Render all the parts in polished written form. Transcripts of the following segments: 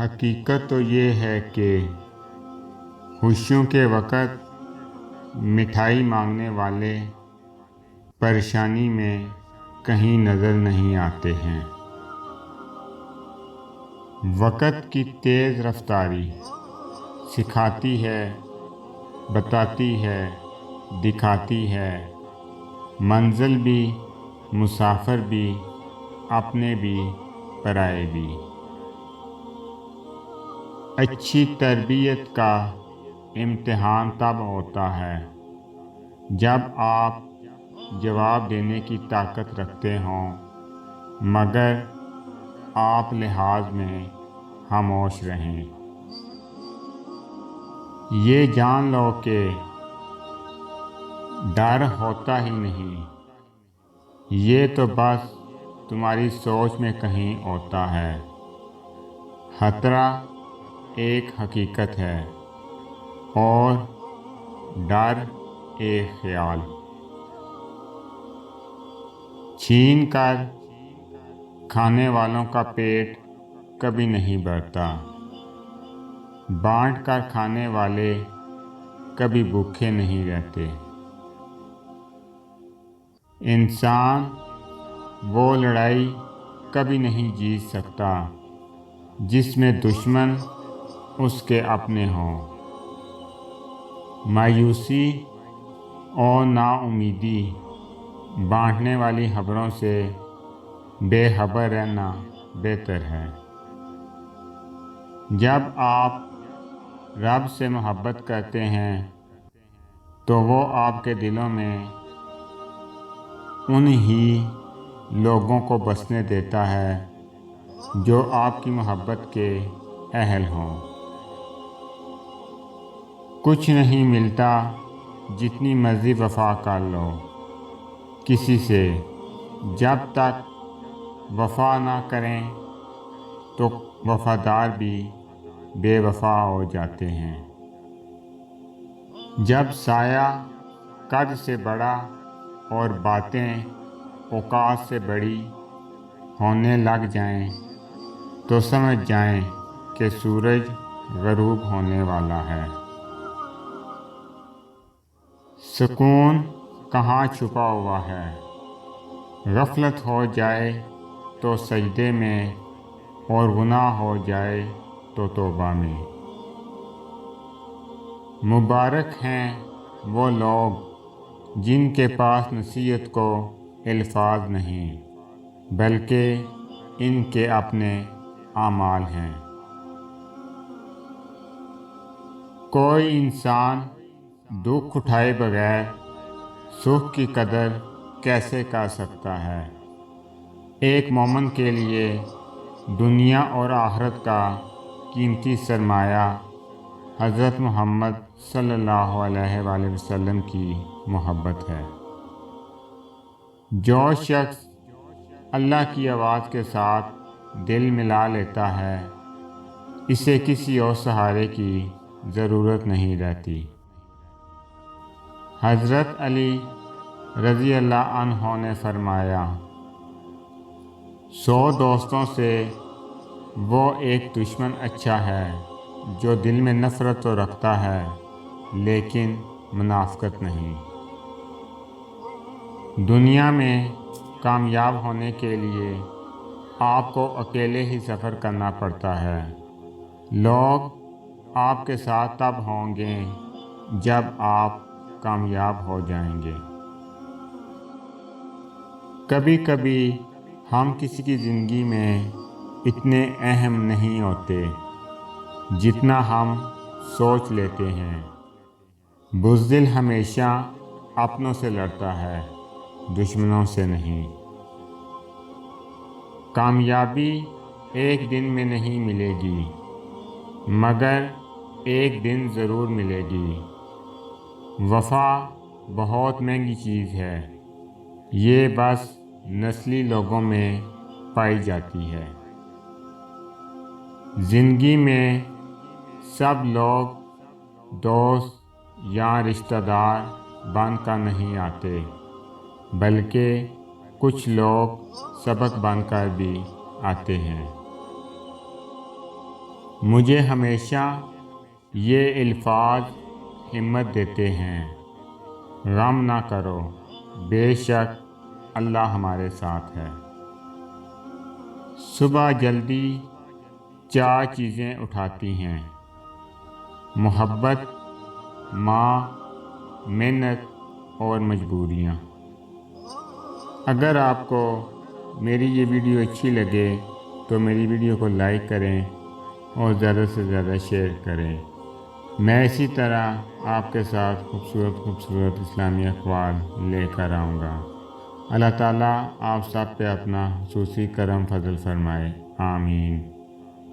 حقیقت تو یہ ہے کہ خوشیوں کے وقت مٹھائی مانگنے والے پریشانی میں کہیں نظر نہیں آتے ہیں۔ وقت کی تیز رفتاری سکھاتی ہے، بتاتی ہے، دکھاتی ہے، منزل بھی، مسافر بھی، اپنے بھی، پرائے بھی۔ اچھی تربیت کا امتحان تب ہوتا ہے جب آپ جواب دینے کی طاقت رکھتے ہوں مگر آپ لحاظ میں خاموش رہیں۔ یہ جان لو کہ ڈر ہوتا ہی نہیں، یہ تو بس تمہاری سوچ میں کہیں ہوتا ہے۔ خطرہ ایک حقیقت ہے اور ڈر ایک خیال۔ چھین کر کھانے والوں کا پیٹ کبھی نہیں بھرتا، بانٹ کر کھانے والے کبھی بھوکے نہیں رہتے۔ انسان وہ لڑائی کبھی نہیں جیت سکتا جس میں دشمن اس کے اپنے ہوں۔ مایوسی اور نا امیدی بانٹنے والی خبروں سے بے خبر رہنا بہتر ہے۔ جب آپ رب سے محبت کرتے ہیں تو وہ آپ کے دلوں میں انہی لوگوں کو بسنے دیتا ہے جو آپ کی محبت کے اہل ہوں۔ کچھ نہیں ملتا جتنی مرضی وفا کر لو کسی سے، جب تک وفا نہ کریں تو وفادار بھی بے وفا ہو جاتے ہیں۔ جب سایہ قد سے بڑا اور باتیں اوقات سے بڑی ہونے لگ جائیں تو سمجھ جائیں کہ سورج غروب ہونے والا ہے۔ سکون کہاں چھپا ہوا ہے؟ غفلت ہو جائے تو سجدے میں اور گناہ ہو جائے تو توبہ میں۔ مبارک ہیں وہ لوگ جن کے پاس نصیحت کو الفاظ نہیں بلکہ ان کے اپنے اعمال ہیں۔ کوئی انسان دکھ اٹھائے بغیر سکھ کی قدر کیسے کر سکتا ہے؟ ایک مومن کے لیے دنیا اور آخرت کا قیمتی سرمایہ حضرت محمد صلی اللہ علیہ وآلہ وسلم کی محبت ہے۔ جو شخص اللہ کی آواز کے ساتھ دل ملا لیتا ہے اسے کسی اور سہارے کی ضرورت نہیں رہتی۔ حضرت علی رضی اللہ عنہ نے فرمایا، 100 دوستوں سے وہ ایک دشمن اچھا ہے جو دل میں نفرت تو رکھتا ہے لیکن منافقت نہیں۔ دنیا میں کامیاب ہونے کے لیے آپ کو اکیلے ہی سفر کرنا پڑتا ہے۔ لوگ آپ کے ساتھ تب ہوں گے جب آپ کامیاب ہو جائیں گے۔ کبھی کبھی ہم کسی کی زندگی میں اتنے اہم نہیں ہوتے جتنا ہم سوچ لیتے ہیں۔ بزدل ہمیشہ اپنوں سے لڑتا ہے، دشمنوں سے نہیں۔ کامیابی ایک دن میں نہیں ملے گی مگر ایک دن ضرور ملے گی۔ وفا بہت مہنگی چیز ہے، یہ بس نسلی لوگوں میں پائی جاتی ہے۔ زندگی میں سب لوگ دوست یا رشتہ دار بن کر نہیں آتے بلکہ کچھ لوگ سبق بن کر بھی آتے ہیں۔ مجھے ہمیشہ یہ الفاظ ہمت دیتے ہیں، غم نہ کرو، بے شک اللہ ہمارے ساتھ ہے۔ صبح جلدی 4 چیزیں اٹھاتی ہیں: محبت، ماں، محنت اور مجبوریاں۔ اگر آپ کو میری یہ ویڈیو اچھی لگے تو میری ویڈیو کو لائک کریں اور زیادہ سے زیادہ شیئر کریں۔ میں اسی طرح آپ کے ساتھ خوبصورت اسلامی اقوال لے کر آؤں گا۔ اللہ تعالیٰ آپ سب پہ اپنا خصوصی کرم فضل فرمائے، آمین۔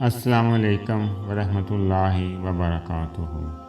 السلام علیکم ورحمۃ اللہ وبرکاتہ۔